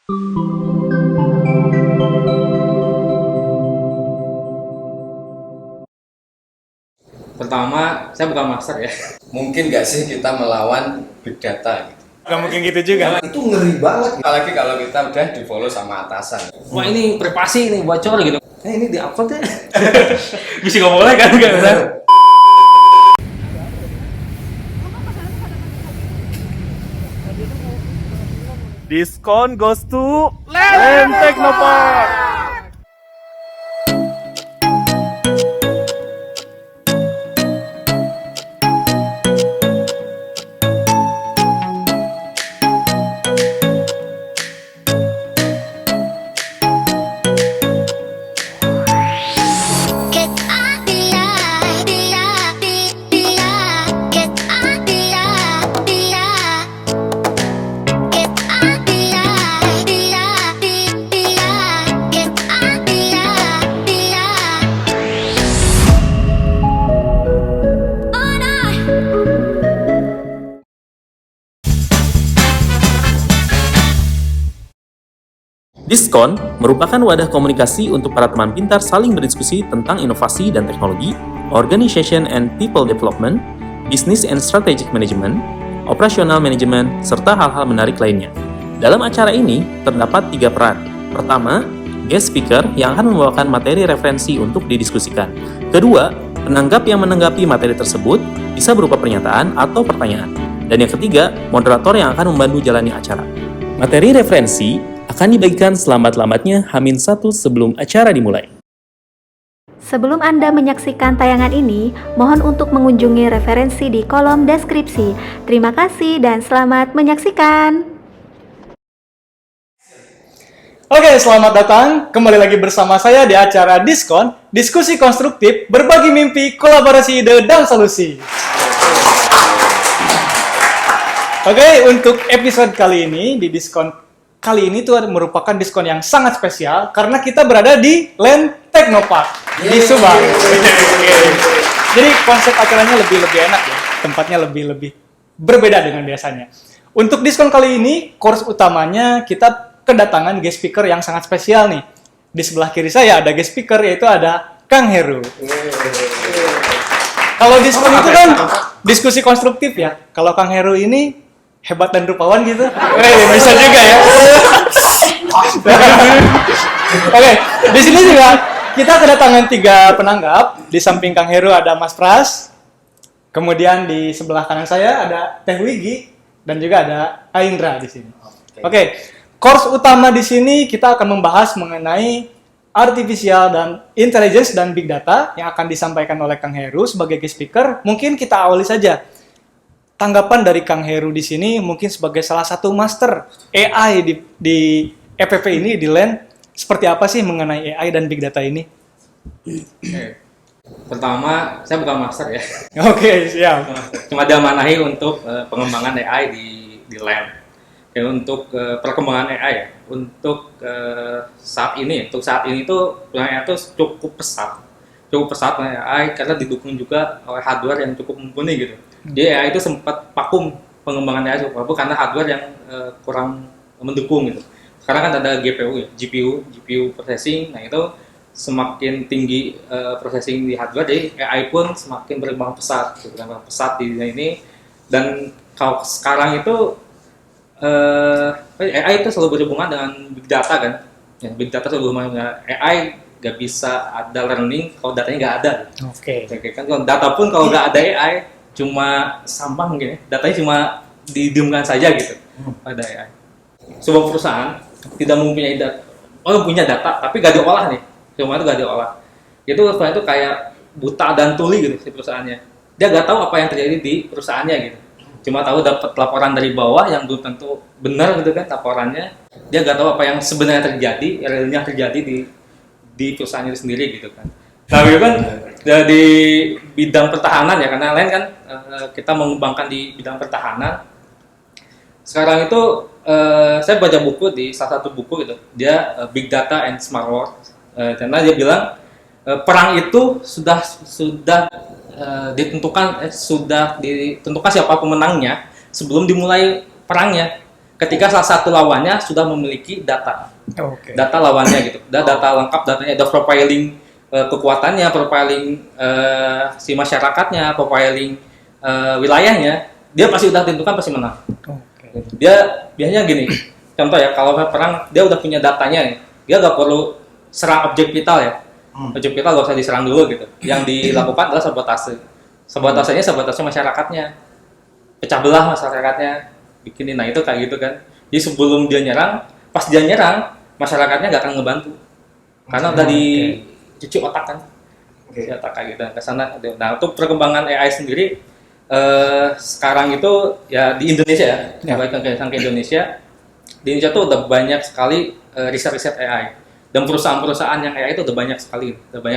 Pertama, saya bukan master ya. Mungkin nggak sih kita melawan big data gitu? Gak mungkin gitu juga. Itu ngeri banget. Apalagi kalau kita udah di follow sama atasan. Wah ini privasi ini bocor gitu. Ini di upload ya. Bisa nggak boleh kan? Nggak bisa. Diskon goes to Land Technopark. Diskon merupakan wadah komunikasi untuk para teman pintar saling berdiskusi tentang inovasi dan teknologi, organization and people development, business and strategic management, operational management, serta hal-hal menarik lainnya. Dalam acara ini, terdapat 3 peran. Pertama, guest speaker yang akan membawakan materi referensi untuk didiskusikan. Kedua, penanggap yang menanggapi materi tersebut bisa berupa pernyataan atau pertanyaan. Dan yang ketiga, moderator yang akan membantu jalani acara. Materi referensi akan dibagikan selambat-lambatnya H-1 sebelum acara dimulai. Sebelum Anda menyaksikan tayangan ini, mohon untuk mengunjungi referensi di kolom deskripsi. Terima kasih dan selamat menyaksikan. Oke, selamat datang kembali lagi bersama saya di acara Diskon, diskusi konstruktif, berbagi mimpi, kolaborasi ide dan solusi. Oke, untuk episode kali ini di Diskon kali ini tuh merupakan diskon yang sangat spesial karena kita berada di Land Technopark di Subang. Jadi konsep acaranya lebih enak ya, tempatnya lebih berbeda dengan biasanya. Untuk diskon kali ini, course utamanya kita kedatangan guest speaker yang sangat spesial nih. Di sebelah kiri saya ada guest speaker, yaitu ada Kang Heru. Kalau diskon itu kan diskusi konstruktif ya. Kalau Kang Heru ini hebat dan rupawan gitu. Bisa juga ya. Oke, di sini juga kita kedatangan 3 penanggap. Di samping Kang Heru ada Mas Pras. Kemudian di sebelah kanan saya ada Teh Wigi dan juga ada Aindra di sini. Oke, course utama di sini kita akan membahas mengenai artificial dan intelligence dan big data yang akan disampaikan oleh Kang Heru sebagai guest speaker. Mungkin kita awali saja. Tanggapan dari Kang Heru di sini mungkin sebagai salah satu master AI di EPP ini di LAN, seperti apa sih mengenai AI dan big data ini? Pertama, saya bukan master ya. Oke, siap. Cuma diamanahi untuk pengembangan AI di LAN. Untuk perkembangan AI ya. Untuk saat ini tuh AI itu cukup pesat. Cukup pesat AI karena didukung juga oleh hardware yang cukup mumpuni gitu. Jadi AI itu sempat vakum pengembangan AI cukup vakum karena hardware yang kurang mendukung gitu. Sekarang kan ada GPU ya, GPU processing, nah itu semakin tinggi processing di hardware, jadi AI pun semakin berkembang pesat, berkembang pesat di dunia ini. Dan kalau sekarang itu AI itu selalu berhubungan dengan big data kan, ya, big data selalu berhubungan dengan AI. Gak bisa ada learning kalau datanya nggak ada. Oke. Kan kalau data pun kalau nggak ada AI cuma sampah mungkin ya, datanya cuma didiamkan saja gitu pada AI. Sebuah perusahaan tidak mempunyai data, punya data tapi gak diolah nih, cuma itu gak diolah. Itu perusahaan itu kayak buta dan tuli gitu si perusahaannya. Dia gak tahu apa yang terjadi di perusahaannya gitu. Cuma tahu dapat laporan dari bawah yang belum tentu benar gitu kan laporannya. Dia gak tahu apa yang sebenarnya terjadi, realnya terjadi di perusahaan itu sendiri gitu kan. Nah itu kan di bidang pertahanan ya, karena lain kan kita mengembangkan di bidang pertahanan. Sekarang itu saya baca buku di salah satu buku gitu, dia Big Data and Smart War. Karena dia bilang perang itu sudah ditentukan siapa pemenangnya sebelum dimulai perangnya. ketika salah satu lawannya sudah memiliki data. Oke. Data lawannya gitu. Data lengkap, datanya ada profiling kekuatannya, profiling si masyarakatnya, profiling wilayahnya, dia pasti udah tentukan pasti menang. Oke. Dia biasanya gini, contoh ya, kalau perang dia udah punya datanya ya, dia nggak perlu serang objek vital ya. Objek vital nggak usah diserang dulu gitu. Yang dilakukan adalah sabotase. Sabotase masyarakatnya, pecah belah masyarakatnya, bikinin. Nah itu kayak gitu kan. Jadi sebelum dia nyerang, pas dia nyerang, masyarakatnya nggak akan ngebantu, karena udah dicuci otak kan. Cuci otak kayak gitu ke sana. Nah untuk perkembangan AI sendiri sekarang itu ya di Indonesia ya, baik ke Indonesia. Di Indonesia tuh udah banyak sekali riset-riset AI, dan perusahaan-perusahaan yang AI itu udah banyak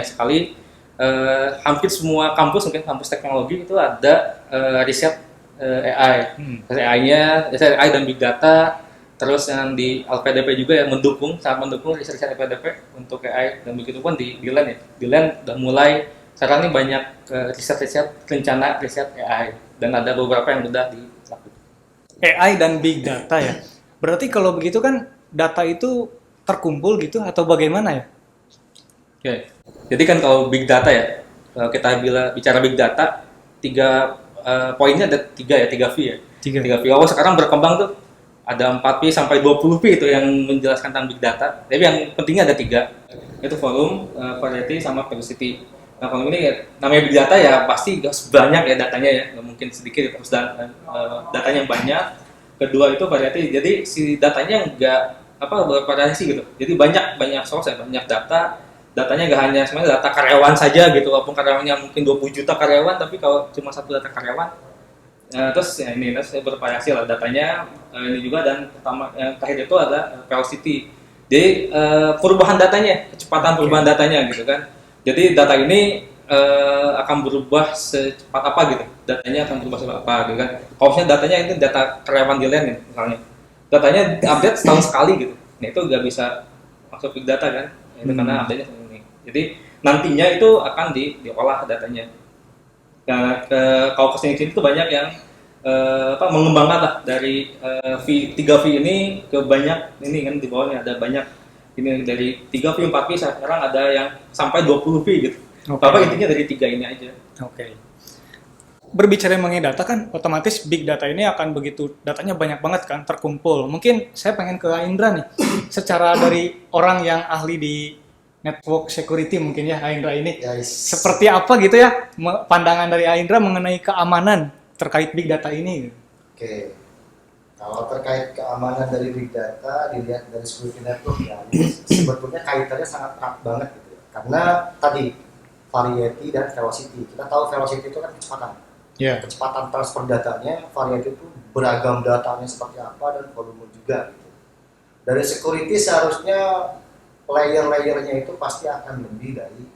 sekali. Hampir semua kampus, mungkin kampus teknologi itu ada riset AI. AI-nya, riset AI dan big data. Terus yang di LPDP juga yang sangat mendukung riset-riset LPDP untuk AI, dan begitu pun di LAN ya. Di LAN udah mulai sekarang ini banyak riset-riset, rencana riset AI, dan ada beberapa yang udah dilakukan. AI dan big data ya. Berarti kalau begitu kan data itu terkumpul gitu atau bagaimana ya? Oke. Jadi kan kalau big data ya, kalau kita bicara big data, poinnya ada tiga V ya. Tiga V. Oh sekarang berkembang tuh ada 4P sampai 20P itu yang menjelaskan tentang big data. Tapi yang pentingnya ada 3, yaitu volume, variety, sama velocity. Nah kalau ini ya, namanya big data ya pasti banyak ya datanya ya, nggak mungkin sedikit, terus datanya banyak. Kedua itu variety, jadi si datanya nggak bervariasi gitu. Jadi banyak source ya, banyak datanya nggak hanya sebenarnya data karyawan saja gitu, walaupun karyawannya mungkin 20 juta karyawan, tapi kalau cuma satu data karyawan, terus bervariasi lah datanya. Ini juga, dan terakhir itu ada velocity, jadi perubahan datanya, kecepatan perubahan datanya gitu kan. Jadi data ini akan berubah secepat apa gitu, datanya akan berubah secepat apa gitu kan. Kalau misalnya datanya itu data karyawan di LAN ya, misalnya datanya update setahun sekali gitu, nah itu nggak bisa masuk big data kan, itu karena update-nya ini. Jadi nantinya itu akan diolah datanya. Nah kalau kesini itu banyak yang mengembangkan lah dari 3V ini ke banyak ini kan, di bawahnya ada banyak ini, dari 3V, 4V, sekarang ada yang sampai 20V gitu. Apa intinya dari 3 ini aja. Oke. Berbicara mengenai data kan otomatis big data ini akan begitu, datanya banyak banget kan terkumpul. Mungkin saya pengen ke Indra nih, secara dari orang yang ahli di network security mungkin ya, Indra ini. Seperti apa gitu ya pandangan dari Indra mengenai keamanan terkait big data ini? Oke. Kalau terkait keamanan dari big data, dilihat dari security network ya, ini sebetulnya kaitannya sangat erat banget gitu ya. Karena tadi variety dan velocity. Kita tahu velocity itu kan kecepatan. Kecepatan transfer datanya, variety itu beragam datanya seperti apa, dan volume juga gitu. Dari security seharusnya layer-layernya itu pasti akan lebih dari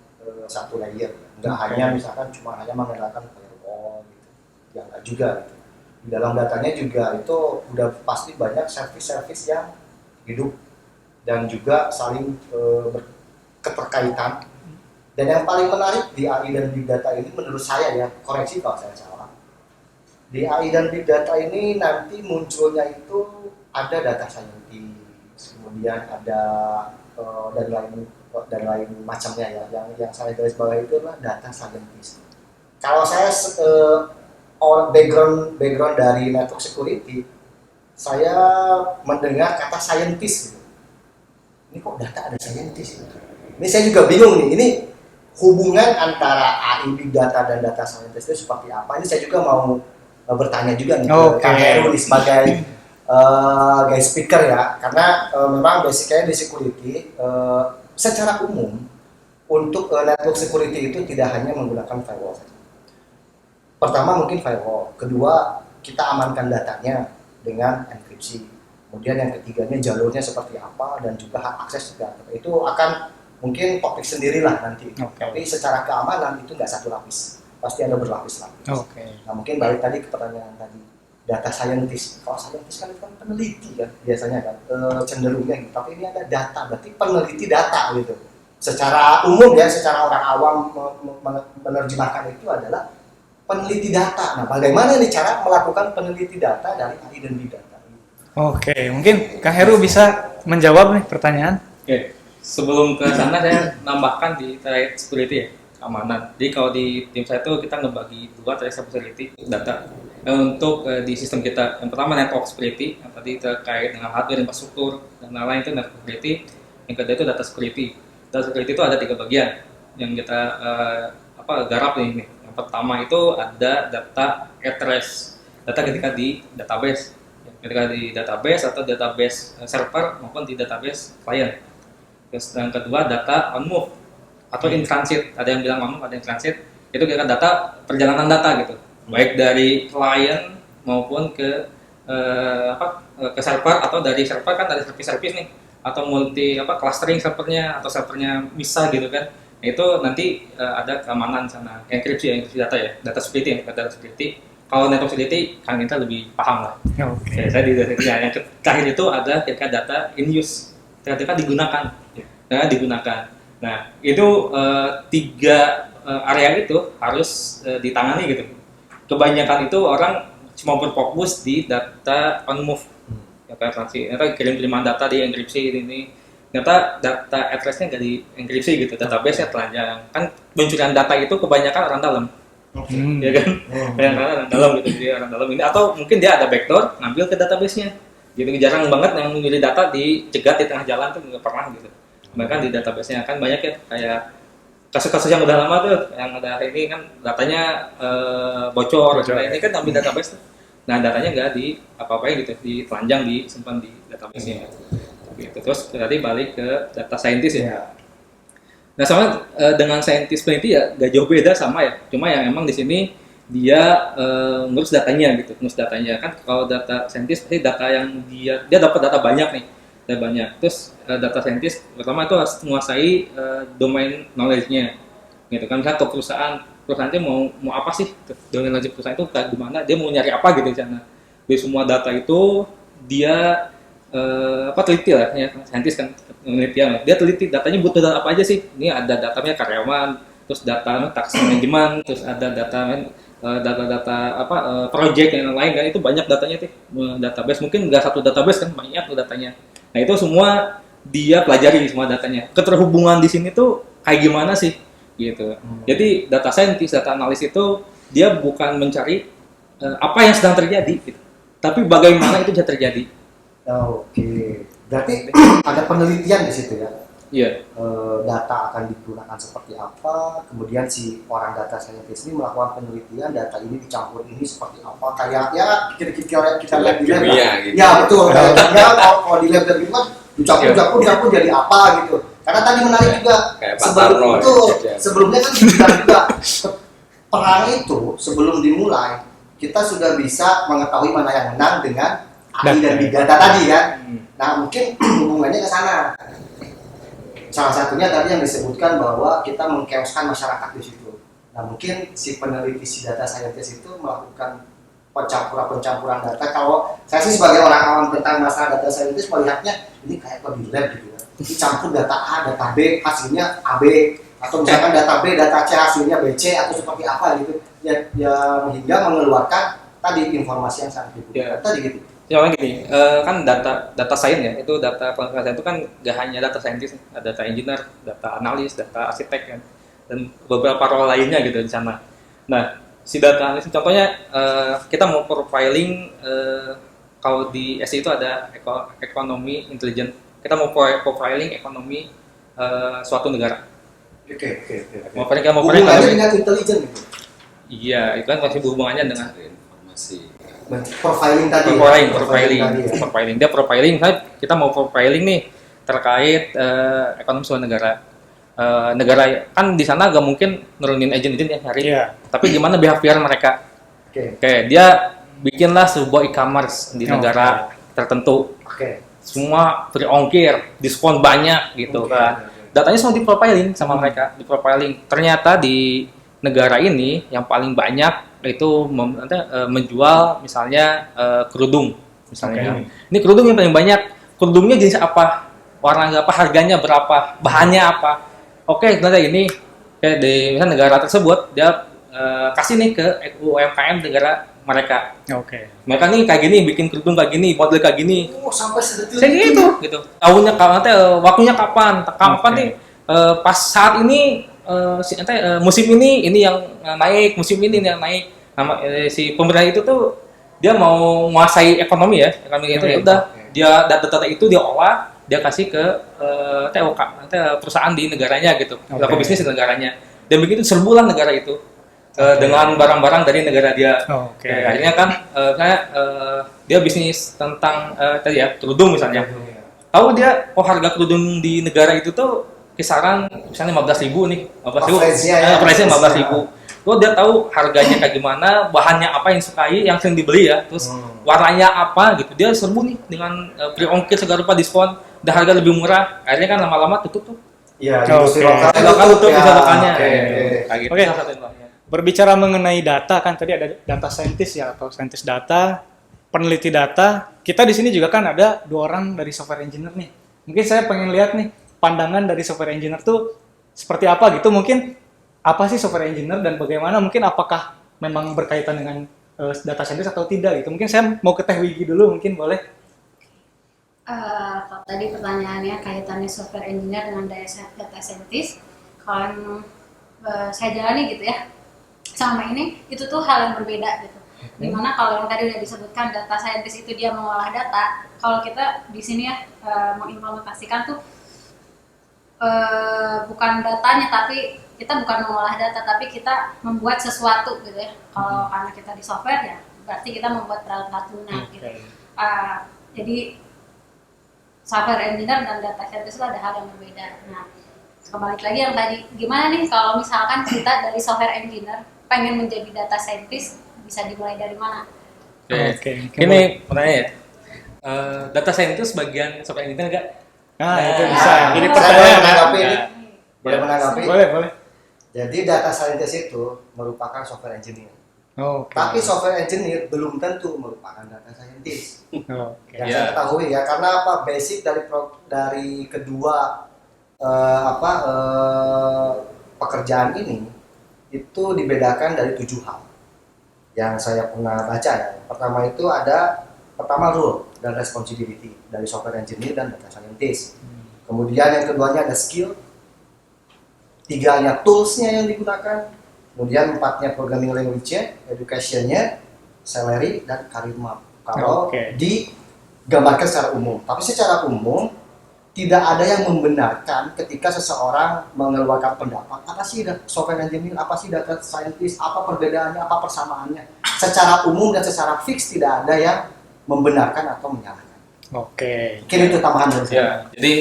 satu layer. Nggak hanya misalkan cuma hanya mengandalkan firewall gitu. Ya nggak juga gitu. Di dalam datanya juga itu udah pasti banyak service-service yang hidup dan juga saling keterkaitan. Dan yang paling menarik di AI dan big data ini menurut saya ya, koreksi kalau saya salah, di AI dan big data ini nanti munculnya itu ada data scientist, kemudian ada dan lain macamnya ya. Yang saya garis bawah itu adalah data scientist. Kalau saya background dari network security, saya mendengar kata scientist gitu. Ini kok data ada scientist gitu. Ini saya juga bingung nih, ini hubungan antara AI big data dan data scientist itu seperti apa? Ini saya juga mau bertanya juga nih ke Kang Heru sebagai guys speaker ya, karena memang basicnya di security secara umum untuk network security itu tidak hanya menggunakan firewall saja. Pertama mungkin firewall, kedua kita amankan datanya dengan enkripsi, kemudian yang ketiganya jalurnya seperti apa, dan juga hak akses juga. Itu akan mungkin topik sendirilah nanti. Tapi secara keamanan itu nggak satu lapis, pasti ada berlapis-lapis. Nah mungkin balik tadi ke pertanyaan tadi, data scientist. Kalau scientist kan itu kan peneliti kan biasanya kan, cenderungnya gitu. Tapi ini ada data, berarti peneliti data gitu. Secara umum ya, secara orang awam menerjemahkan itu adalah peneliti data. Nah bagaimana nih cara melakukan peneliti data dari AI dan big data? Oke, mungkin Kang Heru bisa menjawab nih pertanyaan. Oke, sebelum ke sana saya nambahkan di terkait security ya, keamanan. Jadi kalau di tim saya itu kita ngebagi dua terkait security data. Untuk di sistem kita, yang pertama network security, yang tadi terkait dengan hardware, infrastruktur, dan lain-lain itu network security. Yang kedua itu data security. Data security itu ada 3 bagian yang kita garap nih. Yang pertama itu ada data at rest, data ketika di database, ketika di database atau database server maupun di database client. Terus yang kedua data on move atau in transit, ada yang bilang on move, ada yang transit. Itu kira data perjalanan data gitu, baik dari client maupun ke server, atau dari server kan ada service nih, atau multi clustering servernya, atau servernya misah gitu kan. Nah, itu nanti ada keamanan sana, enkripsi data ya, data security, data security. Kalau network security kan kita lebih paham lah. Oke. Saya di data yang terakhir itu ada ketika data in use, ketika digunakan. Nah, itu 3 area itu harus ditangani gitu. Kebanyakan itu orang cuma berfokus di data on move, data transit, ternyata kirim-kiriman data di enkripsi ini. Ternyata data address-nya nggak di enkripsi gitu, database-nya telanjang. Kan pencurian data itu kebanyakan orang dalam. Ya kan? Kebanyakan orang dalam gitu, dia orang dalam ini, atau mungkin dia ada backdoor ngambil ke database-nya. Gitu, jarang banget yang nyuri data dicegat di tengah jalan tuh, nggak pernah gitu. Bahkan di database-nya kan banyak ya, kayak kasus-kasus yang udah lama tuh, yang ada ini kan datanya bocor. Ini kan ambil database tuh. Nah, datanya nggak di apa-apain gitu, ditelanjang, disimpan di database-nya. Gitu. Terus tadi balik ke data scientist ya. Nah, sama dengan scientist peneliti ya gak jauh beda sama ya. Cuma yang emang di sini dia ngurus datanya gitu, ngurus datanya kan. Kalau data scientist pasti data yang dia dapat data banyak nih, data banyak. Terus data scientist pertama itu harus menguasai domain knowledge-nya, gitu kan. Misalnya ke perusahaan itu mau apa sih? Domain knowledge perusahaan itu kayak gimana? Dia mau nyari apa gitu di sana. Dari semua data itu dia teliti lah ya, saintis kan penelitian. Dia teliti datanya butuh data apa aja sih? Ini ada datanya karyawan, terus data tax manajemen, terus ada data project yang lain kan, itu banyak datanya tuh. Database mungkin nggak satu database kan, banyak tuh datanya. Nah, itu semua dia pelajari semua datanya. Keterhubungan di sini tuh kayak gimana sih? Gitu. Jadi data scientist, data analis itu dia bukan mencari apa yang sedang terjadi gitu, tapi bagaimana itu bisa terjadi. Oke, berarti ada penelitian di situ ya. Iya. Data akan digunakan seperti apa, kemudian si orang data scientist ini melakukan penelitian, data ini dicampur ini seperti apa, kayak ya kita lihat di lab gitu. Ya betul, kayaknya kalau di lab itu kan dicampur jadi apa gitu. Karena tadi menarik juga, sebelumnya kan dibilang juga perang itu sebelum dimulai kita sudah bisa mengetahui mana yang menang dengan AI dan big data tadi kan. Nah, mungkin hubungannya ke sana. Salah satunya tadi yang disebutkan bahwa kita mengkeoskan masyarakat di situ. Nah, mungkin si peneliti, si data scientist itu melakukan pencampuran data. Kalau saya sih sebagai orang awam tentang masalah data scientist melihatnya ini kayak di lab gitu ya. Dicampur data A, data B, hasilnya AB, atau misalkan data B, data C, hasilnya BC, atau seperti apa gitu. Ya hingga mengeluarkan tadi informasi yang sangat dibutuhkan. Tadi gitu. Soalnya gini, kan data science ya, itu data penelitian itu kan gak hanya data scientist, ada data engineer, data analis, data arsitek kan, dan beberapa role lainnya gitu di sana. Nah, si data analis contohnya kita mau profiling, kalau di SI itu ada ekonomi intelijen, kita mau profiling ekonomi suatu negara. Oke. Mau profiling hubungannya dengan intelijen gitu. Iya, itu kan masih berhubungannya dengan informasi. Profiling tadi. Profiling. Dia profiling. Kita mau profiling nih terkait ekonomi suatu negara. Negara kan di sana gak mungkin nurunin agent ya hari. Iya. Tapi gimana behavior mereka? Oke, dia bikinlah sebuah e-commerce di negara tertentu. Semua free ongkir, diskon banyak gitu kan. Datanya semua diprofiling sama mereka, diprofiling. Ternyata di negara ini yang paling banyak itu menjual misalnya kerudung misalnya. Ini kerudung yang paling banyak. Kerudungnya jenis apa? Warna apa? Harganya berapa? Bahannya apa? Oke, ternyata ini di misalnya negara tersebut dia kasih nih ke UMKM negara mereka. Oke. Mereka nih kayak gini, bikin kerudung kayak gini, model kayak gini. Oh, sampai sedetil Saya gitu. Tahunnya waktunya kapan? Kapan nih? Pas saat ini musim ini yang naik, musim ini yang naik. Si pemerintah itu tuh dia mau menguasai ekonomi itu ya udah dia data-data itu dia olah, dia kasih ke TOK, perusahaan di negaranya gitu, pelaku bisnis di negaranya. Dan begitu serbulan negara itu dengan barang-barang dari negara dia. Akhirnya kan dia bisnis tentang tadi ya kerudung misalnya. Tahu dia harga kerudung di negara itu tuh kisaran misalnya 15.000 nih, 15.000. Price-nya 15.000. Lo dia tahu harganya kayak gimana, bahannya apa yang disukai, yang sering dibeli ya, terus warnanya apa gitu. Dia serbu nih dengan free ongkir segala rupa diskon, dan harga lebih murah. Akhirnya kan lama-lama tutup tuh. Iya, industri Lokal tutup bisa lokalnya. Oke. Berbicara mengenai data kan tadi ada data scientist ya atau scientist data, peneliti data. Kita di sini juga kan ada 2 orang dari software engineer nih. Mungkin saya pengen lihat nih pandangan dari software engineer tuh seperti apa gitu. Mungkin apa sih software engineer dan bagaimana, mungkin apakah memang berkaitan dengan data scientist atau tidak gitu. Mungkin saya mau ke Teh Wigi dulu, mungkin boleh. Kalau tadi pertanyaannya kaitannya software engineer dengan data scientist, kalau saya jalani gitu ya, sama ini itu tuh hal yang berbeda gitu. Dimana kalau yang tadi udah disebutkan data scientist itu dia mengolah data, kalau kita di sini ya mengimplementasikan tuh bukan datanya, tapi kita bukan mengolah data, tapi kita membuat sesuatu gitu ya. Kalau karena kita di software ya, berarti kita membuat peralatan lunak gitu. Jadi software engineer dan data scientist itu ada hal yang berbeda. Nah, kembali lagi yang tadi, gimana nih kalau misalkan kita dari software engineer pengen menjadi data scientist, bisa dimulai dari mana? Oke. Ini pertanyaan ya. Data scientist bagian software engineer nggak? Itu bisa. Ini Saya pertanyaan. menanggapi ini. Boleh menanggapi? Boleh. Jadi data scientist itu merupakan software engineer. Tapi software engineer belum tentu merupakan data scientist. Yang saya ketahui ya, karena apa? Basic dari kedua pekerjaan ini itu dibedakan dari 7 hal yang saya pernah baca ya. Pertama itu ada role dan responsibility dari software engineer dan data scientist. Kemudian yang keduanya ada skill, 3-nya toolsnya yang digunakan, kemudian 4-nya programming language-nya, education-nya, salary, dan career map. Kalau digambarkan secara umum. Tapi secara umum tidak ada yang membenarkan ketika seseorang mengeluarkan pendapat apa sih software engineer, apa sih data scientist, apa perbedaannya, apa persamaannya. Secara umum dan secara fix tidak ada yang membenarkan atau menyalahkan. Mungkin itu tambahan dari saya. Jadi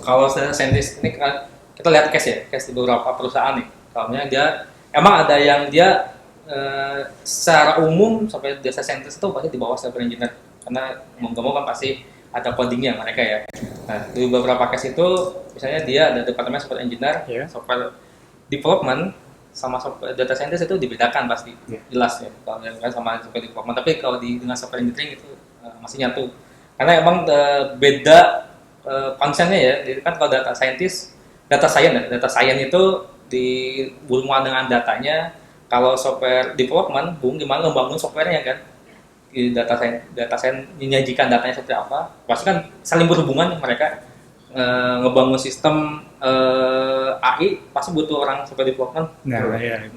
kalau scientist ini kita lihat case di beberapa perusahaan nih. Kalau dia emang ada yang dia secara umum sampai data scientist itu pasti di bawah software engineer, karena mau nggak mau kan pasti ada codingnya mereka ya. Nah, di beberapa case itu misalnya dia ada departemen software engineer, software development sama software data scientist itu dibedakan pasti, jelas ya. Kalau yang sama software development, tapi kalau dengan software engineering itu masih nyatu. Karena emang beda konsennya ya. Jadi kan kalau data science itu dihubungkan dengan datanya. Kalau software development, gimana ngebangun softwarenya kan? Data science menyajikan datanya seperti apa? Pasti kan saling berhubungan mereka. Ngebangun sistem AI pasti butuh orang software development.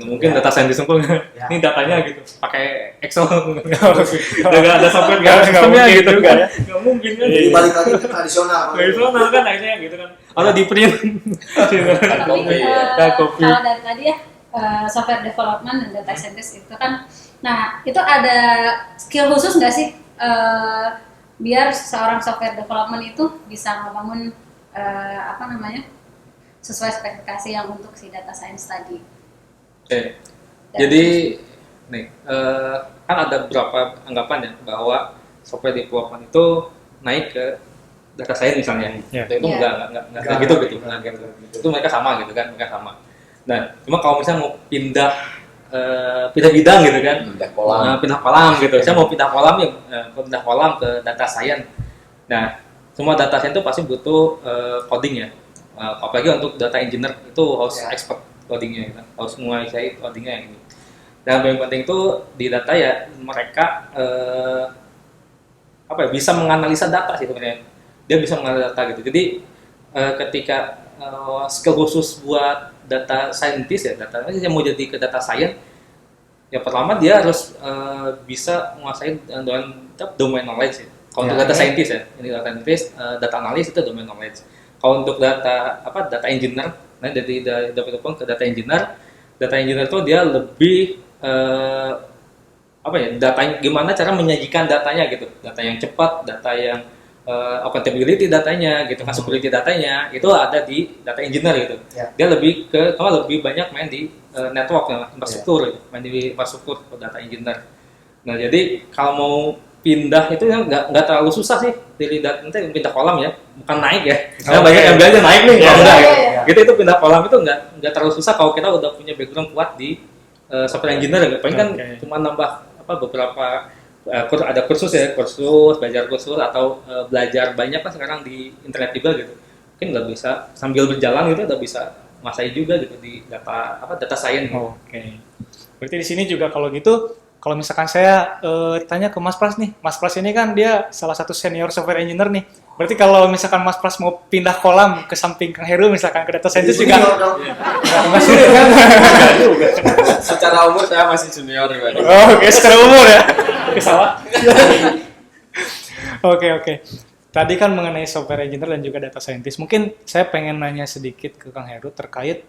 Mungkin data scientist ini datanya gitu, pakai Excel. Nggak ada software, nggak ada sistemnya gitu kan? Nggak mungkin kan? Jadi balik lagi ke tradisional. Tradisional kan akhirnya gitu kan? Atau di print. Kalau dari tadi ya software development dan data scientist itu kan, nah itu ada skill khusus nggak sih biar seorang software development itu bisa membangun sesuai spesifikasi yang untuk si data science tadi. Jadi nih kan ada beberapa anggapan ya bahwa software development itu naik ke data science misalnya. Itu enggak gitu. Itu mereka sama gitu kan, mereka sama. Nah, cuma kalau misalnya mau pindah bidang gitu kan, pindah kolam gitu. Saya mau pindah kolam ke data science. Nah, semua data science itu pasti butuh coding ya. Apalagi untuk data engineer itu harus expert codingnya, gitu. Harus menguasai codingnya yang ini. Dan yang penting itu di data ya mereka bisa menganalisa data sih sebenarnya. Dia bisa menganalisa data gitu. Jadi ketika skill khusus buat data scientist ya, data yang mau jadi ke data science, ya pertama dia harus bisa menguasai domain knowledge ya. Kalau untuk data scientist ya, ini data scientist, data analis itu domain knowledge. Kalau untuk data engineer, nah dari development ke data engineer itu dia lebih datanya gimana cara menyajikan datanya gitu, data yang cepat, data yang accountability datanya gitu kan, security datanya itu ada di data engineer gitu. Dia lebih banyak main di network infrastruktur gitu, main di infrastruktur data engineer. Nah jadi kalau mau pindah itu nggak terlalu susah sih dari nanti pindah kolam ya, bukan naik ya. Karena banyak yang bilang naik nih, enggak ya. Gitu itu pindah kolam itu nggak terlalu susah kalau kita udah punya background kuat di software engineer ya. Paling kan cuma nambah beberapa ada kursus, belajar kursus atau belajar banyak kan sekarang di internet juga gitu. Mungkin nggak bisa sambil berjalan gitu udah bisa menguasai juga gitu di data science. Berarti di sini juga kalau gitu, kalau misalkan saya tanya ke Mas Pras nih, Mas Pras ini kan dia salah satu senior software engineer nih. Berarti kalau misalkan Mas Pras mau pindah kolam ke samping Kang Heru misalkan ke data scientist juga nggak sulit kan? Secara umur saya masih junior dibanding. Secara umur ya. Salah. Oke. Tadi kan mengenai software engineer dan juga data scientist. Mungkin saya pengen nanya sedikit ke Kang Heru terkait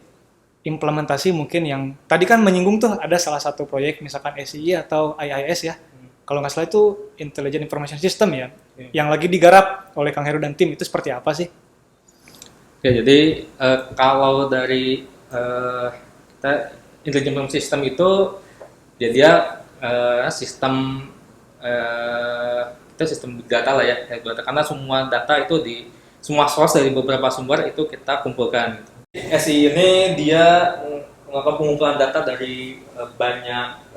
implementasi mungkin yang tadi kan menyinggung tuh ada salah satu proyek misalkan SII atau IIS ya. Kalau nggak salah itu Intelligent Information System ya, yang lagi digarap oleh Kang Heru dan tim, itu seperti apa sih? Jadi kalau dari kita Intelligent Information System itu dia sistem big data lah ya, karena semua data itu semua source dari beberapa sumber itu kita kumpulkan. SI ini dia melakukan pengumpulan data dari banyak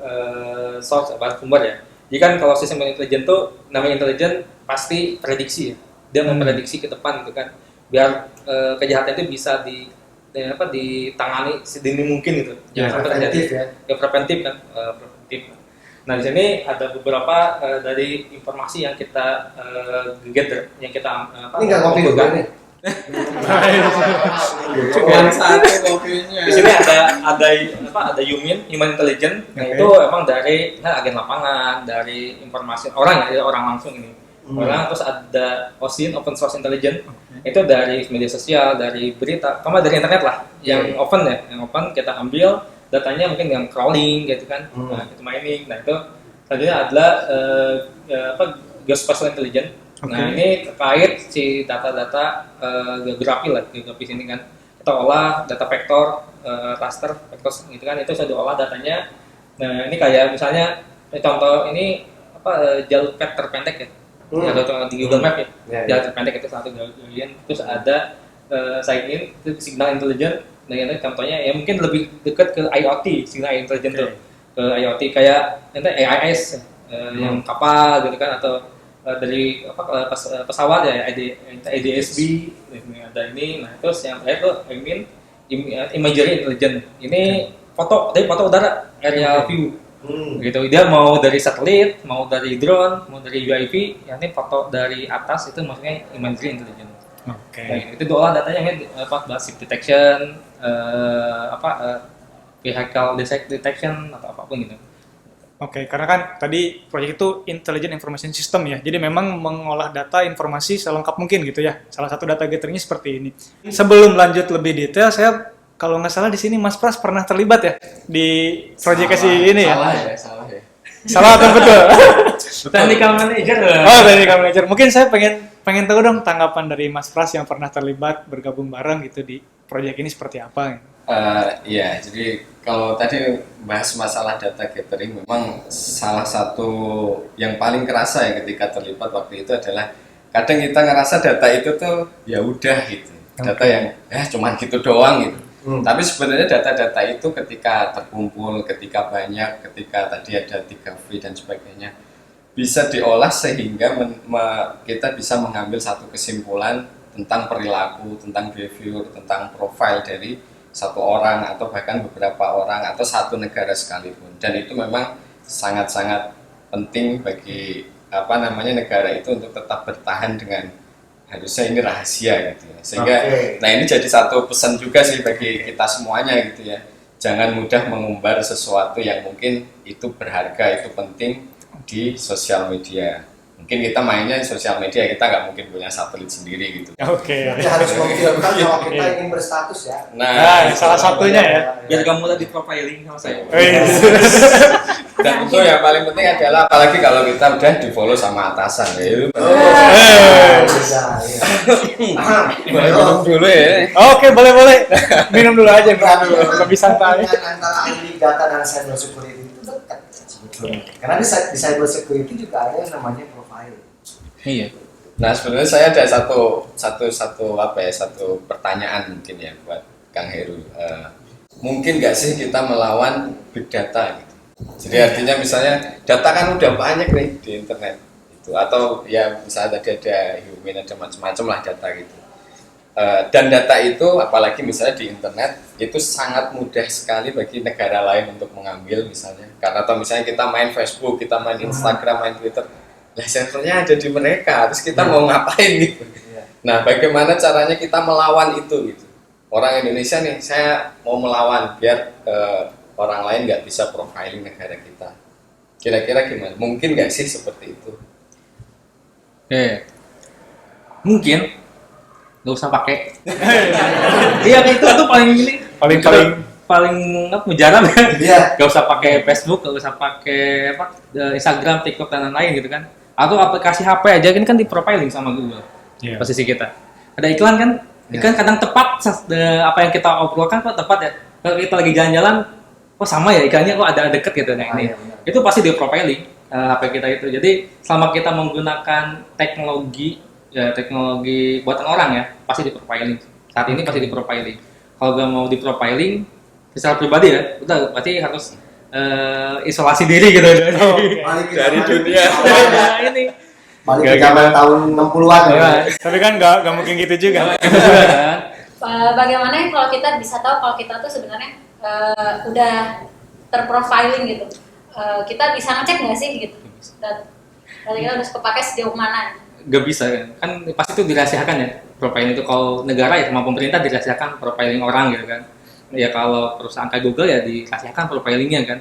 source sumber ya. Jadi kan kalau sistem intelijen tuh namanya intelijen pasti prediksi ya. Dia memprediksi ke depan gitu kan. Biar kejahatan itu bisa ditangani sedini mungkin gitu. Ya, preventif ya. Ya preventif kan, preventif. Nah, di sini ada beberapa dari informasi yang kita gather, yang kita ini nggak ngopi juga nih. Cuman satu kopinya. Di sini ada human intelligence. Nah, itu emang dari agen lapangan, dari informasi orang ya, orang langsung ini. Orang, terus ada OSINT, open source intelligence. Itu dari media sosial, dari berita, dari internet lah. Yang open ya, yang open kita ambil datanya mungkin yang crawling gitu kan. Nah, itu mining. Nah, itu selanjutnya adalah geospatial intelligence. Nah, ini terkait si data-data geografis ini kan. Kita olah data vektor, raster, vektor gitu kan, itu sudah diolah datanya. Nah, ini kayak misalnya contoh ini jalur pet terpendek ya. Jalur di Google Map ya. Jalur terpendek itu satu jalur. Terus ada sign in, itu signal intelligence. Nah, ini contohnya ya mungkin lebih dekat ke IoT, signal intelligence tuh. Ke IoT kayak AIS yang kapal gitu kan, atau dari pesawat ya, IDSB ada ini. Nah, terus yang terakhir tuh imagery intelligence. Ini foto udara, aerial view. Gitu. Dia mau dari satelit, mau dari drone, mau dari UAV, ini foto dari atas itu maksudnya imagery intelligence. Nah, itu diolah datanya ship detection, vehicle detection atau apapun gitu. Karena kan tadi proyek itu Intelligent Information System ya, jadi memang mengolah data informasi selengkap mungkin gitu ya. Salah satu data gathernya seperti ini. Sebelum lanjut lebih detail, saya kalau nggak salah di sini Mas Pras pernah terlibat ya di proyek ini ya? Salah ya. Salah atau betul? Technical manager. Technical manager. Mungkin saya pengen tahu dong tanggapan dari Mas Pras yang pernah terlibat bergabung bareng gitu di proyek ini seperti apa? Iya, jadi kalau tadi bahas masalah data gathering, memang salah satu yang paling kerasa ya ketika terlibat waktu itu adalah kadang kita ngerasa data itu tuh ya udah gitu, data yang cuman gitu doang gitu. Tapi sebenarnya data-data itu ketika terkumpul, ketika banyak, ketika tadi ada 3V dan sebagainya, bisa diolah sehingga kita bisa mengambil satu kesimpulan tentang perilaku, tentang behavior, tentang profile dari satu orang atau bahkan beberapa orang atau satu negara sekalipun, dan itu memang sangat-sangat penting bagi negara itu untuk tetap bertahan dengan harusnya ini rahasia gitu ya, sehingga nah ini jadi satu pesan juga sih bagi kita semuanya gitu ya, jangan mudah mengumbar sesuatu yang mungkin itu berharga, itu penting di sosial media. Mungkin kita mainnya di sosial media, kita nggak mungkin punya satelit sendiri gitu. Tapi harus memfilter kalau kita ingin berstatus ya. Nah, salah satunya ya. Biar kamu tadi profiling sama saya. Dan itu yang paling penting adalah apalagi kalau kita udah di follow sama atasan ya itu. Boleh minum dulu ya. Oke, boleh. Minum dulu aja, lebih santai. Antara ahli data dan cyber security itu dekat sebetulnya. Karena di cyber security juga ada yang namanya profiling. Iya. Nah, sebenarnya saya ada satu pertanyaan mungkin ya buat Kang Heru. Mungkin nggak sih kita melawan big data gitu? Jadi artinya misalnya data kan udah banyak nih di internet itu, atau ya misalnya tadi ada human, ada macam-macam lah data gitu. Dan data itu apalagi misalnya di internet itu sangat mudah sekali bagi negara lain untuk mengambil misalnya, karena atau misalnya kita main Facebook, kita main Instagram, main Twitter, lah servernya ada di mereka, terus kita mau ngapain gitu. Nah, bagaimana caranya kita melawan itu gitu? Orang Indonesia nih, saya mau melawan biar orang lain nggak bisa profiling negara kita. Kira-kira gimana? Mungkin nggak sih seperti itu? Mungkin nggak usah pakai. Iya, itu paling mujarab ya. Iya. Nggak usah pakai Facebook, nggak usah pakai Instagram, TikTok dan lain-lain gitu kan. Atau aplikasi HP aja kan di profiling sama Google. Posisi kita. Ada iklan kan? Iklan kadang tepat apa yang kita obrolkan kok tepat ya. Kalau kita lagi jalan-jalan, kok sama ya iklannya, kok ada deket gitu nah ini. Itu pasti di profiling HP kita itu. Jadi selama kita menggunakan teknologi buatan orang ya, pasti di profiling. Saat ini pasti di profiling. Kalau nggak mau di profiling secara pribadi ya, udah berarti harus isolasi diri gitu Dari dunia. Ini Balik ke zaman tahun 60-an ya. Tapi kan nggak mungkin gitu juga. Bagaimana kalau kita bisa tahu kalau kita tuh sebenarnya udah terprofiling gitu, kita bisa ngecek nggak sih gitu, dan kita udah kepake sejauh mana? Gak bisa kan pasti itu dirahasiakan ya profiling itu. Kalau negara ya sama pemerintah dirahasiakan profiling orang gitu kan. Ya kalau perusahaan kayak Google ya dirahasiakan profilingnya kan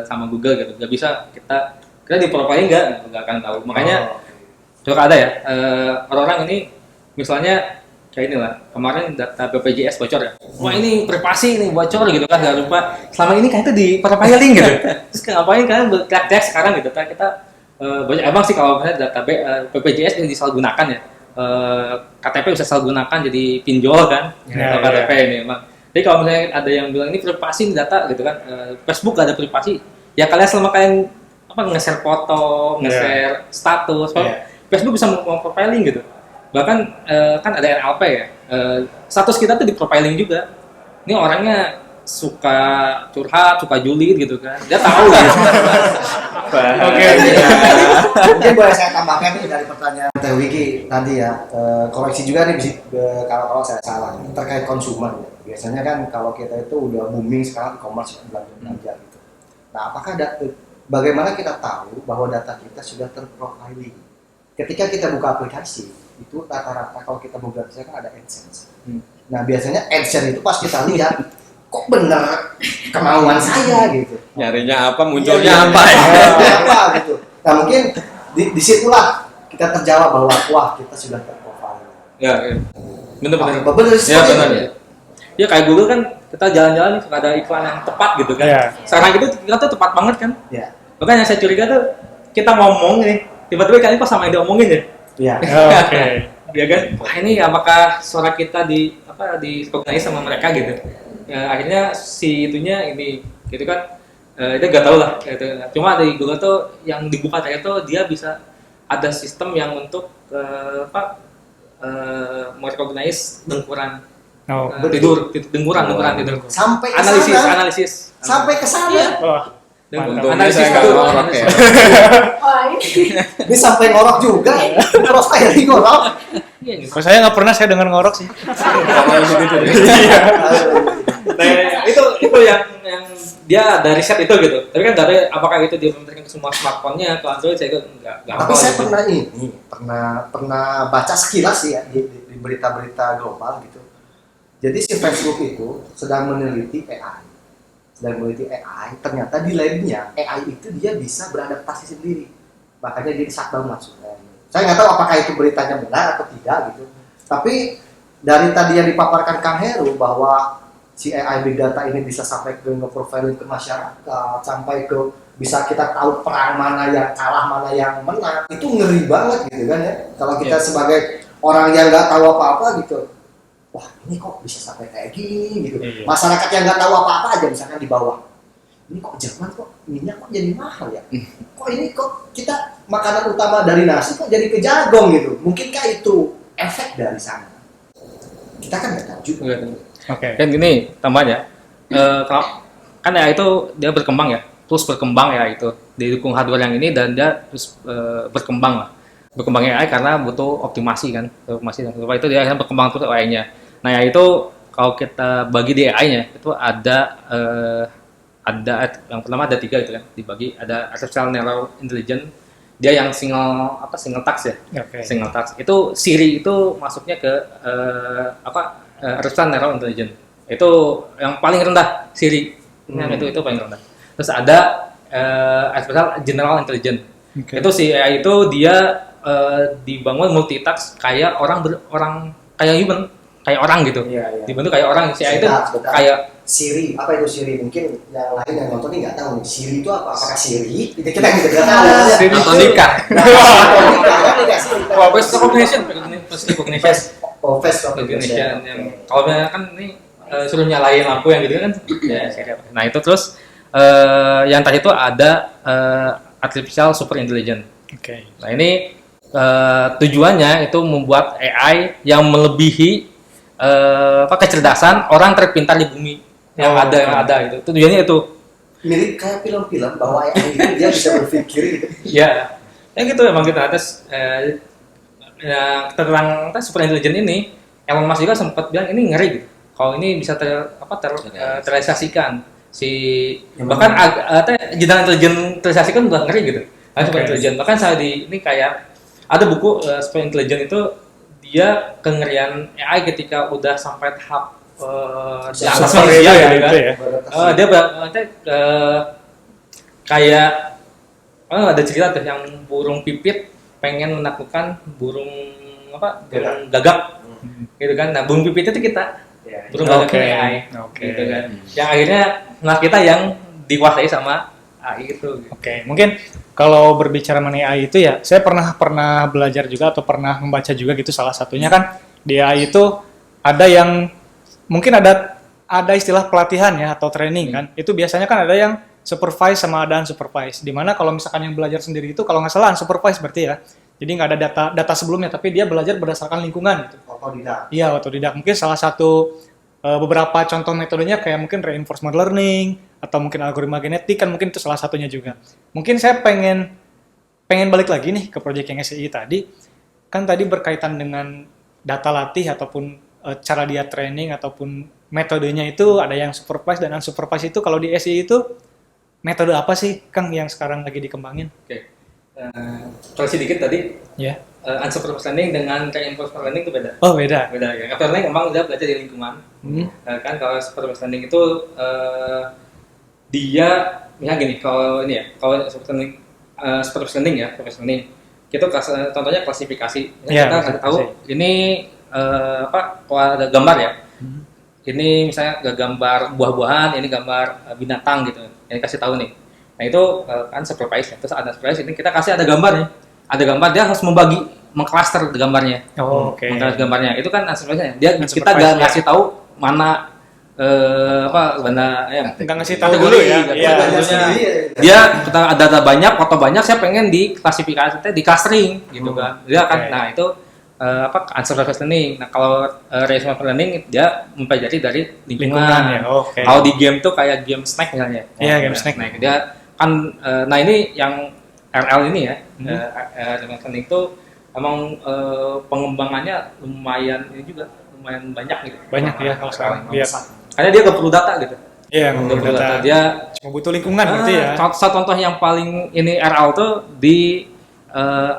sama Google gitu. Gak bisa kita di profiling nggak akan tahu. Makanya juga ada ya orang-orang ini misalnya kayak inilah kemarin data BPJS bocor ya. Wah ini privasi ini bocor gitu kan, gak lupa selama ini kan itu di profiling gitu. Terus ngapain kan cek sekarang gitu kita banyak emang sih kalau misalnya data BPJS ini disalahgunakan ya. KTP bisa salahgunakan jadi pinjol kan KTP ini emang. Jadi kalau misalnya ada yang bilang ini privasi data gitu kan, Facebook gak ada privasi. Ya kalian selama kalian nge-share foto, nge-share status, Facebook bisa memprofiling gitu. Bahkan kan ada NLP ya, status kita tuh di profiling juga. Ini orangnya suka curhat, suka julid gitu kan, dia tahu ya. Mungkin boleh saya tambahkan nih dari pertanyaan Teh Wiki tadi ya, koreksi juga nih kalau saya salah terkait konsumen. Biasanya kan kalau kita itu udah booming sekarang e-commerce belanja gitu. Nah, bagaimana kita tahu bahwa data kita sudah terprofiling? Ketika kita buka aplikasi, itu rata-rata kalau kita buka aplikasi kan ada AdSense. Nah, biasanya AdSense itu pas kita lihat, kok bener kemauan saya gitu. Nyarinya apa, munculnya apa ya? Apa gitu. Nah, mungkin disitulah kita terjawab bahwa wah kita sudah terprofiling. Ya, bener-bener. Bener sih. Ya benar ya. Ya kayak Google kan kita jalan-jalan suka ada iklan yang tepat gitu kan. Sekarang itu kita tuh tepat banget kan. Ya. Bahkan yang saya curiga tuh kita ngomong nih, tiba-tiba kali pas sama yang diomongin ya. Iya. Oke. Ya kan? Wah ini apakah suara kita di recognize sama mereka gitu. Ya, akhirnya si itunya ini gitu kan. Itu gak tau lah gitu. Cuma di Google tuh yang dibuka kayak itu dia bisa ada sistem yang untuk merecognize dengkuran. Tidur. Sampai ke Analisis. Sampai ke sana. Analisis itu. Wah ini. Ini sampai ngorok juga. Profiling ngorok. Iya gitu. Kalau saya nggak pernah saya dengar ngorok sih. Nah, itu yang dia ada riset itu gitu. Tapi kan nggak tahu apakah itu diimplementasikan ke semua smartphone-nya, ke Android saya nggak Tapi hafal saya gitu. pernah baca sekilas sih ya di berita-berita global gitu. Jadi si Facebook itu sedang meneliti AI. Ternyata di labnya AI itu dia bisa beradaptasi sendiri. Makanya dia shutdown langsung. Saya nggak tahu apakah itu beritanya benar atau tidak gitu. Tapi dari tadi yang dipaparkan Kang Heru bahwa si AI big data ini bisa sampai ke nge-profiling ke masyarakat, sampai ke bisa kita tahu perang mana yang kalah, mana yang menang, itu ngeri banget gitu kan ya. Kalau kita sebagai orang yang nggak tahu apa-apa gitu, wah ini kok bisa sampai kayak gini gitu. Masyarakat yang nggak tahu apa-apa aja misalkan di bawah, ini kok Jerman kok minyak kok jadi mahal ya? Kok ini kok kita makanan utama dari nasi kok jadi ke jagung gitu? Mungkinkah itu efek dari sana? Kita kan nggak tahu juga. Oke. Kan gini tambahnya, kalau kan ya itu dia berkembang ya, terus berkembang ya itu didukung hardware yang ini dan dia terus berkembang lah. Berkembang AI karena butuh optimasi kan, optimasi dan supaya itu dia akan berkembang terus AI-nya. Nah ya itu kalau kita bagi di AI-nya itu ada yang pertama ada 3 gitu kan, dibagi ada artificial narrow intelligence, dia yang single task ya. Oke. Single task itu Siri itu masuknya ke artificial narrow intelligence, itu yang paling rendah Siri. Itu paling rendah. Terus ada artificial general intelligence. Itu si AI itu dia dibangun multitask kayak orang kayak human, kayak orang gitu. Dibantu kayak orang. Si AI itu kayak Siri, apa itu Siri? Mungkin yang lain yang nonton ini nggak tahu nih. Siri itu apa? Apakah Siri? Kita nggak tahu. Siri Atau nikah. face recognition, face recognition yang kalau kan ini suruh nyalain lampu yang gitu kan ya Siri. Nah itu terus yang tadi itu ada artificial super intelligence. Oke. Nah ini tujuannya itu membuat AI yang melebihi kecerdasan orang terpintar di bumi yang ada itu. Tujuannya itu. Mirip kayak film-film bahwa AI itu dia bisa berpikir gitu. Ya, gitu emang kita atas tentang super intelligence ini, Elon Musk juga sempat bilang ini ngeri gitu. Kalau ini bisa terrealisasikan bahkan jenang intelligence kan udah ngeri gitu. Super intelligence bahkan saya ini kayak ada buku super intelligence itu dia kengerian AI ketika udah sampai tahap di atas manusia gitu kan. Dia kayak ada cerita tuh yang burung pipit pengen menaklukkan burung gagak gitu kan. Nah burung pipit itu kita burung gagak itu AI gitu kan. Yang akhirnya kita yang dikuasai sama AI itu. Oke, mungkin kalau berbicara mengenai AI itu ya, saya pernah belajar juga atau pernah membaca juga gitu. Salah satunya kan di AI itu ada yang mungkin ada istilah pelatihan ya atau training kan. Itu biasanya kan ada yang supervise sama ada unsupervised. Dimana kalau misalkan yang belajar sendiri itu kalau nggak salah unsupervised berarti ya. Jadi nggak ada data sebelumnya, tapi dia belajar berdasarkan lingkungan gitu. Otodidak. Iya, otodidak. Mungkin salah satu beberapa contoh metodenya kayak mungkin reinforcement learning atau mungkin algoritma genetik kan mungkin itu salah satunya juga. Mungkin saya pengen balik lagi nih ke proyek yang SCI tadi. Kan tadi berkaitan dengan data latih ataupun cara dia training ataupun metodenya itu ada yang supervised dan unsupervised. Itu kalau di SCI itu metode apa sih Kang yang sekarang lagi dikembangin? Oke. Koreksi dikit tadi. Ya. Unsupervised learning dengan reinforcement learning itu beda. Oh, beda. Beda ya. Unsupervised learning emang udah belajar di lingkungan. Kan kalau supervised learning itu dia misalnya gini, kalau ini ya, kalau supervised learning ya, supervised learning kita contohnya klasifikasi. Ya, kita kasih tahu ini kalau ada gambar ya. Ini misalnya gambar buah-buahan, ini gambar binatang gitu. Yang kasih tahu nih. Nah itu kan supervised. Terus ada supervised ini kita kasih ada gambarnya. Ada gambar dia harus mengcluster gambarnya. Oh, oke. Mengcluster gambarnya. Itu kan supervised. Kita nggak ngasih tahu mana nggak ngasih tahu dulu ya. Dia kita ada data banyak, foto banyak, saya pengen diklasifikasi, di clustering gitu kan. Dia kan, nah itu unsupervised learning. Nah kalau reinforcement learning dia mempelajari dari lingkungan. Ya. Okay. Kalau di game tuh kayak game Snake misalnya. Iya, game Snake. Nah, dia kan, nah ini yang RL ini ya, reinforcement learning itu emang pengembangannya lumayan banyak gitu. Banyak ya kalau sekarang. Iya. Karena dia nggak perlu data gitu. Iya, Nggak perlu data. data. Dia Cuma butuh lingkungan berarti ya. Satu contoh yang paling ini RL tuh di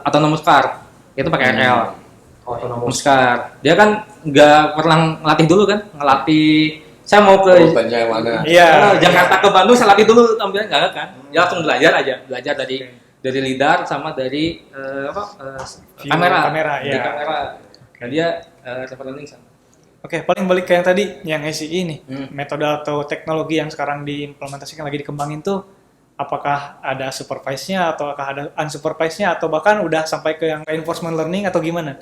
autonomous car. Itu pakai RL. Autonomous car. Dia kan nggak pernah ngelatih dulu kan, ngelatih. Saya mau ke Rutenya mana? Iya. Jakarta ke Bandung, saya latih dulu tampilnya nggak kan. Dia langsung belajar dari lidar sama dari View kamera. iya. Di kamera. Dan dia learning sama. Oke, paling balik ke yang tadi, yang SII nih, Hmm. metode atau teknologi yang sekarang diimplementasikan lagi dikembangin tuh, apakah ada supervise-nya atau apakah ada unsupervised-nya atau bahkan udah sampai ke yang reinforcement learning atau gimana?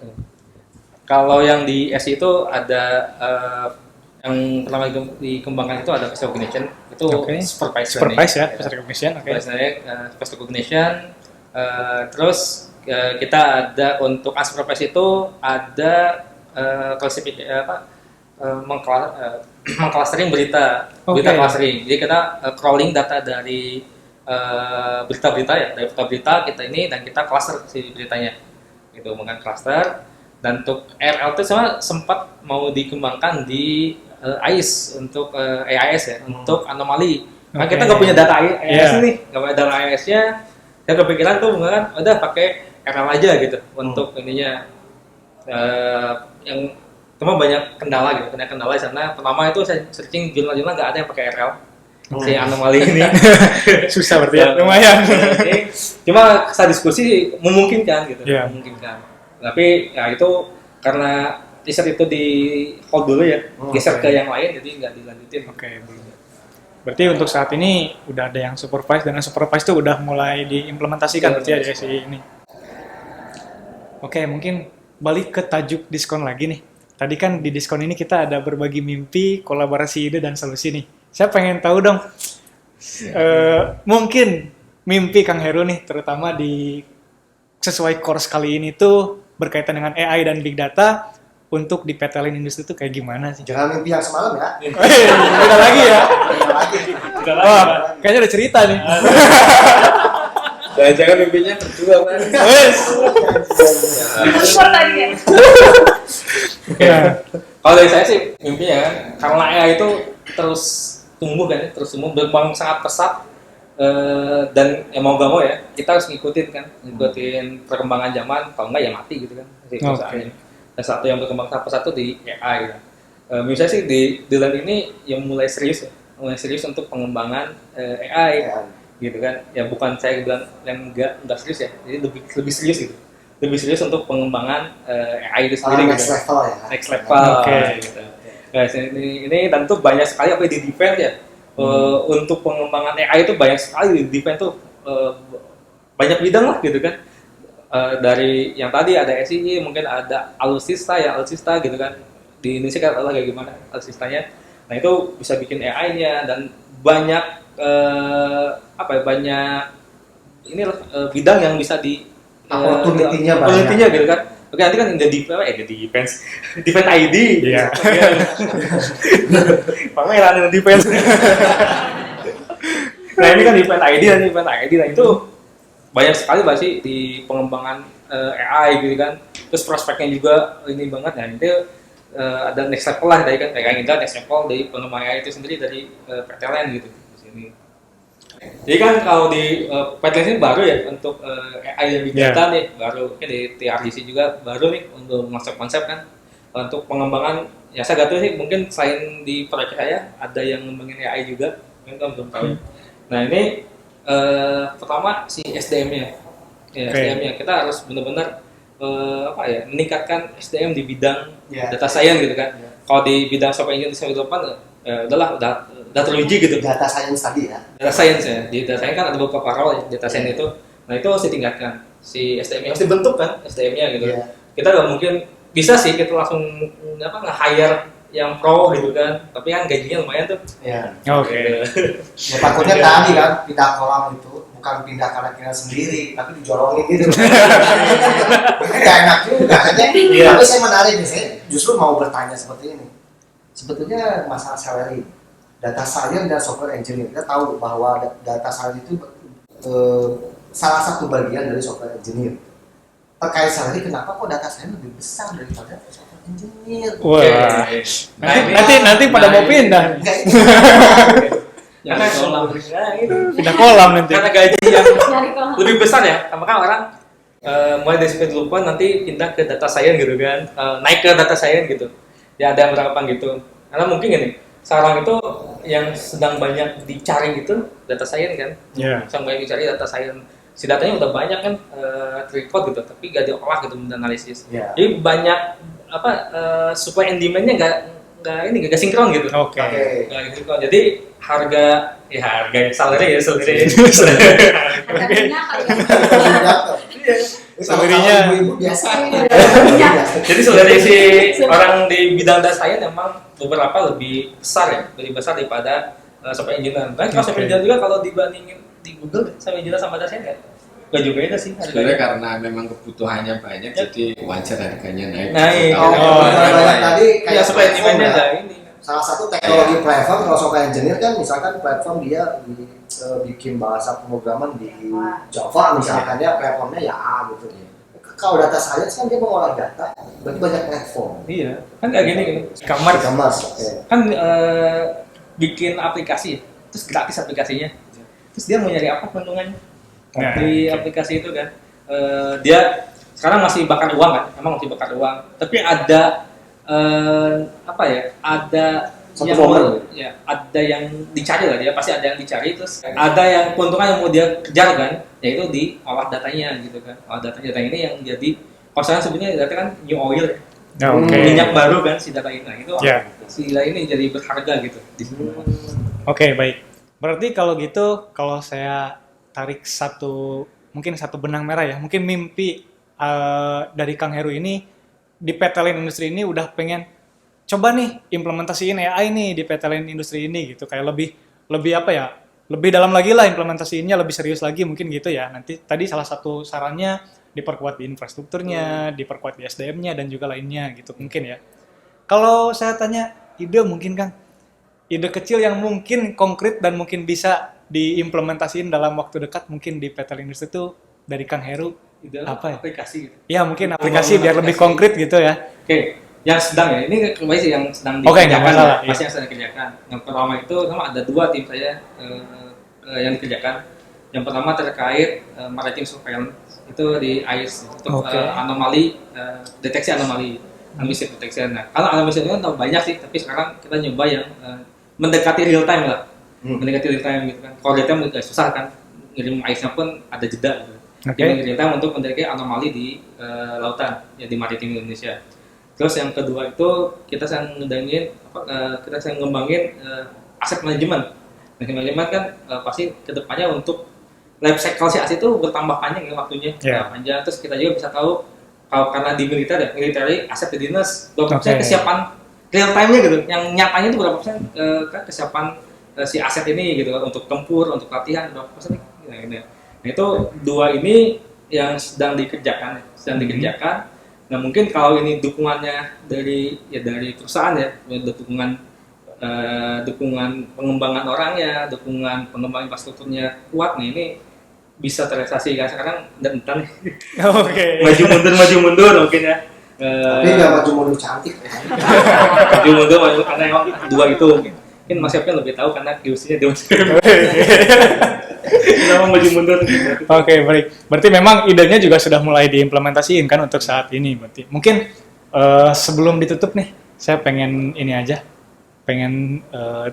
Kalau yang di SI itu ada yang pertama dikembangkan itu ada face recognition, itu Oke. supervised Supervise ya, learning. face recognition, oke. Face recognition. Terus kita ada untuk unsupervised itu ada mengclustering berita Oke. clustering. Jadi kita crawling data dari berita-berita ya, dari berita-berita kita ini dan kita cluster si beritanya. Itu menggunakan cluster. Dan untuk RL itu sempat mau dikembangkan di AIS untuk AIS ya, untuk anomali. Kan kita nggak punya data AIS Yeah. nih, nggak punya data AIS-nya. Saya kepikiran tuh menggunakan udah pakai RL aja gitu untuk ininya. Yang cuma banyak kendala gitu, banyak kendala di sana. Pertama itu saya searching jurnal-jurnal nggak ada yang pakai RL. Si anomali ini Susah berarti ya, lumayan. Ini cuma saya diskusi memungkinkan gitu, Iya. memungkinkan. Tapi ya itu karena riset itu di hold dulu ya, geser ke yang lain jadi nggak dilanjutin. Oke, belum. Berarti untuk saat ini udah ada yang supervise dan unsupervised tuh udah mulai diimplementasikan berarti ya di SII ini. Oke, mungkin balik ke tajuk diskon lagi nih. Tadi kan di diskon ini kita ada berbagi mimpi, kolaborasi ide, dan solusi nih. Saya pengen tahu dong, mungkin mimpi Kang Heru nih, terutama di sesuai course kali ini tuh berkaitan dengan AI dan Big Data, untuk di PTLN industri tuh kayak gimana sih? Jangan mimpi yang semalam ya. Beda lagi ya? Beda lagi. Wah, kayaknya ada cerita nih. Jangan mimpinya berdua kan? Wes. Support tadi ya. Nah, Kalau dari saya sih mimpinya kan, karena AI itu terus tumbuh kan, terus tumbuh berkembang sangat pesat. Dan mau gak mau ya kita harus ngikutin perkembangan zaman, kalau enggak ya mati gitu kan si perusahaannya. Dan satu yang berkembang sangat pesat itu di AI ya. Menurut saya sih di LAN ini yang mulai serius untuk pengembangan AI gitu kan, ya bukan saya bilang yang enggak serius ya, jadi lebih serius gitu, lebih serius untuk pengembangan AI itu sendiri Next gitu. level ya. Next level Oke. gitu. Guys, ini tentu banyak sekali apa di defense ya. Untuk pengembangan AI itu banyak sekali di defense tuh, banyak bidang lah gitu kan. Dari yang tadi ada SII, mungkin ada alutsista gitu kan. Di Indonesia kan ada kayak gimana alutsistanya. Nah itu bisa bikin AI-nya dan banyak banyak ini bidang yang bisa di Opportunity-nya banyak. opportunity-nya gitu kan. Oke, nanti kan jadi defense ID. Iya. Pameran defense. Nah ini kan defense ID, nah itu banyak sekali pasti di pengembangan AI gitu kan. Terus prospeknya juga ini banget, nah itu ada next level lah dari kan kayak kita next level dari pengembangan AI itu sendiri dari PTLN gitu di sini. Jadi kan kalau di PTLN ini baru ya untuk AI dan Big Data nih, baru mungkin di TRDC juga baru nih untuk konsep kan. Untuk pengembangan ya saya nggak tahu sih, mungkin selain di proyek saya ada yang ngembangin AI juga, mungkin kan belum tahu. Nah ini pertama si SDM-nya, SDM-nya kita harus benar-benar meningkatkan SDM di bidang data science gitu kan. Kalau di bidang software engineering udah teruji gitu. Data science tadi ya. Data science ya, di data science kan ada beberapa role ya, data science itu. Nah itu harus ditingkatkan, si SDM-nya harus dibentuk kan, SDM-nya gitu. Kita nggak mungkin bisa sih kita langsung nge-hire yang pro gitu kan, tapi kan gajinya lumayan tuh. Iya. Oke. Ya takutnya tadi kan pindah kolam itu bukan pindah karena kita sendiri, tapi dijolongin gitu. Gak enak juga kan ya. Tapi saya menarik nih, saya justru mau bertanya seperti ini. Sebetulnya masalah salary, data science dan software engineer, kita tahu bahwa data science itu salah satu bagian dari software engineer. terkait salary, kenapa kok data saya lebih besar daripada software engineer? Wah. Nah, ini- Nanti pada mau pindah. Enggak, Karena Pindah kolam nanti. karena gaji yang Nyari kolam. lebih besar ya, maka orang mulai dari seperti lupa nanti pindah ke data science gitu kan, naik ke data science gitu. Ya ada yang beranggapan gitu. Karena mungkin gini, sekarang itu yang sedang banyak dicari gitu data science kan, sedang banyak dicari data science. Si datanya udah banyak kan record gitu, tapi gak diolah gitu, analisis. Iya. Jadi banyak supply and demand-nya gak sinkron gitu. Oke. Nggak sinkron. Jadi harga salary. Ada minyak kali ya. Salary-nya. Ibu-ibu biasa. Jadi sebenarnya si orang di bidang data science memang beberapa lebih besar ya, lebih besar daripada software engineer. Nah, kalau software engineer juga kalau dibandingin di Google software engineer sama data science nggak juga beda sih Sebenarnya harganya. karena memang kebutuhannya banyak, jadi wajar harganya naik. Naik. Oh, Iya. tadi Ya kayak supaya platform demand-nya ya. ada ini. Salah satu teknologi platform kalau software engineer kan misalkan platform dia bikin bahasa pemrograman di Java misalkan ya platformnya ya A gitu. Kalau data science kan dia mengolah data, berarti banyak platform. Iya, kan kayak gini kamar E-commerce, oke. kan bikin aplikasi, terus gratis aplikasinya, terus dia mau nyari apa keuntungannya Nah, di aplikasi itu kan. Dia sekarang masih bakar uang kan, emang masih bakar uang, tapi ada ada Satu yang momen. ada yang dicari lah, dia pasti ada yang dicari, terus ada yang keuntungan yang mau dia kejar kan, yaitu di olah datanya gitu kan. Olah data ini yang jadi, kalau sekarang sebenarnya data kan new oil ya. Oke. Minyak baru kan si data ini. Nah, itu Ya. si data ini jadi berharga gitu di sini. Oke, baik. Berarti kalau gitu, kalau saya tarik mungkin satu benang merah ya, mungkin mimpi dari Kang Heru ini di PT Line Industri ini udah pengen coba nih implementasiin AI nih di PT Line Industri ini gitu, kayak lebih apa ya, lebih dalam lagi lah implementasiinnya, lebih serius lagi mungkin gitu ya. Nanti tadi salah satu sarannya diperkuat di infrastrukturnya, diperkuat di SDM-nya dan juga lainnya gitu mungkin ya. Kalau saya tanya ide mungkin Kang, ide kecil yang mungkin konkret dan mungkin bisa diimplementasiin dalam waktu dekat mungkin di PT Line Industri itu dari Kang Heru Itu apa ya? aplikasi gitu. Ya mungkin aplikasi biar lebih konkret gitu ya. Oke, yang sedang ya. Ini kembali sih yang sedang Oke, nggak dikerjakan. masalah, Pasti yang sedang dikerjakan. Yang pertama itu sama ada dua tim saya yang dikerjakan. Yang pertama terkait maritime surveillance itu di ICE untuk Oke. anomali, deteksi anomali, emission detection. Nah, kalau anomali itu kan banyak sih, tapi sekarang kita nyoba yang mendekati real time lah. Mendekati real time gitu kan. Kalau real time agak susah kan, ngirim ICE-nya pun ada jeda gitu. Oke. Yang real time untuk mendeteksi anomali di lautan, ya di maritim Indonesia. Terus yang kedua itu kita sedang ngembangin aset manajemen. Aset manajemen kan pasti kedepannya untuk life cycle si aset itu bertambah panjang ya waktunya, Yeah. panjang. Terus kita juga bisa tahu kalau karena di militer ya, military asset readiness, berapa persen Oke. kesiapan real time-nya gitu. Yang nyatanya itu berapa persen kesiapan si aset ini gitu untuk tempur, untuk latihan berapa persen gitu. Nah, itu dua ini yang sedang dikerjakan. Nah, mungkin kalau ini dukungannya dari perusahaan ya, dukungan pengembangan orangnya, dukungan pengembangan infrastrukturnya kuat nih, ini bisa terrealisasi kan sekarang dan nih. Oke. maju mundur mungkin ya. Tapi nggak maju mundur cantik ya. maju karena emang dua itu mungkin Mas Yopnya lebih tahu karena QC-nya dia kenapa maju mundur gitu. Oke, baik. Berarti memang idenya juga sudah mulai diimplementasiin kan untuk saat ini berarti. Mungkin sebelum ditutup nih, saya pengen ini aja. Pengen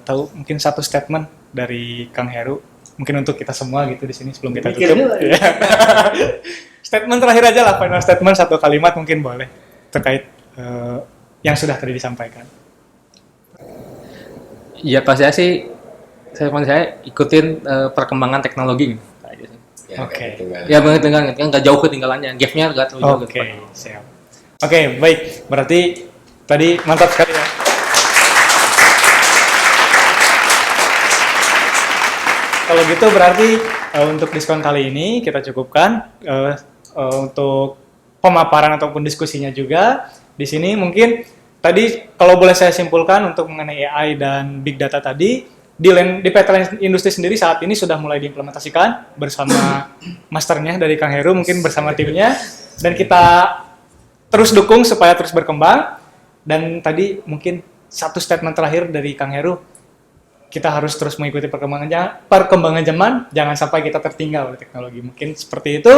tahu mungkin satu statement dari Kang Heru, mungkin untuk kita semua gitu di sini sebelum kita Mikir tutup. dulu. Iya. Statement terakhir aja lah, final statement satu kalimat mungkin boleh terkait yang sudah tadi disampaikan. Ya pasti saya ikutin perkembangan teknologi gitu. Aja sih. Ya, Oke. gitu kan. Ya benar kan nggak jauh ketinggalannya, gapnya nggak terlalu jauh ke Oke, depan. siap. Oke, baik. Berarti tadi mantap sekali ya. Kalau gitu berarti untuk diskon kali ini kita cukupkan untuk pemaparan ataupun diskusinya juga. Di sini mungkin tadi kalau boleh saya simpulkan untuk mengenai AI dan big data tadi, di PT Line Industri sendiri saat ini sudah mulai diimplementasikan bersama masternya dari Kang Heru, mungkin bersama timnya, dan kita terus dukung supaya terus berkembang. Dan tadi mungkin satu statement terakhir dari Kang Heru, kita harus terus mengikuti perkembangan zaman, jangan sampai kita tertinggal oleh teknologi. Mungkin seperti itu.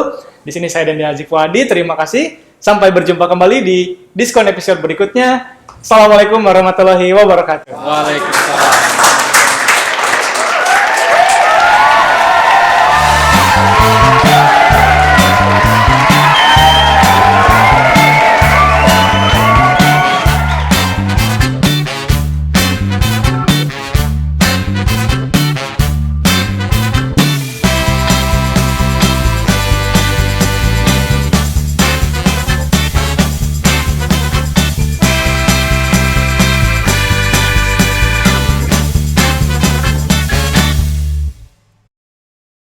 Di sini saya dan Haji Fuadi, terima kasih. Sampai berjumpa kembali di diskon episode berikutnya. Assalamualaikum warahmatullahi wabarakatuh. Waalaikumsalam.